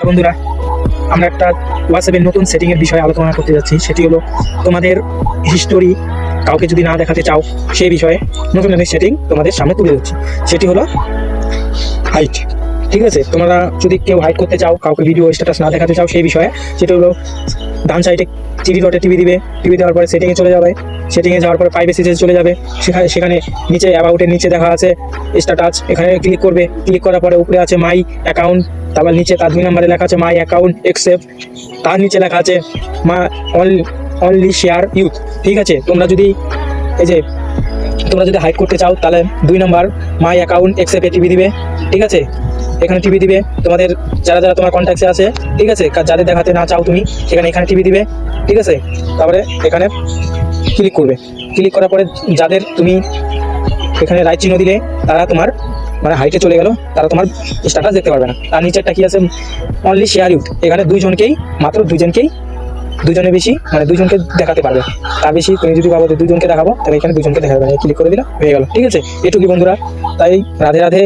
বন্ধুরা, আমরা একটা হোয়াটসঅ্যাপের নতুন সেটিংয়ের বিষয়ে আলোচনা করতে যাচ্ছি। সেটি হলো তোমাদের হিস্টোরি কাউকে যদি না দেখাতে চাও সেই বিষয়ে নতুন নতুন সেটিং তোমাদের সামনে তুলে ধরছি। সেটি হলো হাইট। ঠিক আছে, তোমরা যদি কেউ হাইড করতে চাও, কাউকে ভিডিও স্ট্যাটাস না দেখাতে চাও সেই বিষয়ে, সেটা হলো ডান সাইডে থ্রি ডটে টিভি দিবে। টিভি দেওয়ার পরে সেটিংয়ে চলে যাবে। সেটিংয়ে যাওয়ার পরে প্রাইভেসিতে চলে যাবে। সেখানে নিচে অ্যাবাউটের নিচে দেখা আছে স্ট্যাটাস, এখানে ক্লিক করবে। ক্লিক করার পরে উপরে আছে মাই অ্যাকাউন্ট, তারপর নিচে তার 2 নম্বরে লেখা আছে মাই অ্যাকাউন্ট অ্যাকসেপ্ট, তার নিচে লেখা আছে অনলি শেয়ার ইউথ। ঠিক আছে, তোমরা যদি হাইড করতে চাও তাহলে 2 নম্বর মাই অ্যাকাউন্ট অ্যাকসেপ্টে টিভি দিবে। ঠিক আছে, এখানে টিভি দিবে তোমাদের যারা যারা তোমার কন্ট্যাক্টসে আছে। ঠিক আছে, যাদের দেখাতে না চাও তুমি সেখানে এখানে টিভি দিবে। ঠিক আছে, তারপরে এখানে ক্লিক করবে। ক্লিক করার পরে যাদের তুমি এখানে রাইট চিহ্ন দিলে তারা তোমার মানে হাইটে চলে গেল, তারা তোমার স্ট্যাটাস দেখতে পারবে না। তার নিচেরটা কি আছে অনলি শেয়ার ইউথ, এখানে মাত্র দুজনের বেশি মানে 2জনকে দেখাতে পারবে। তার বেশি তুমি যদি ভাবো যে 2জনকে দেখাবো তাহলে এখানে 2জনকে দেখাবে। ক্লিক করে দিলাম, হয়ে গেল। ঠিক আছে, এটুকুই বন্ধুরা। তাই রাধে রাধে।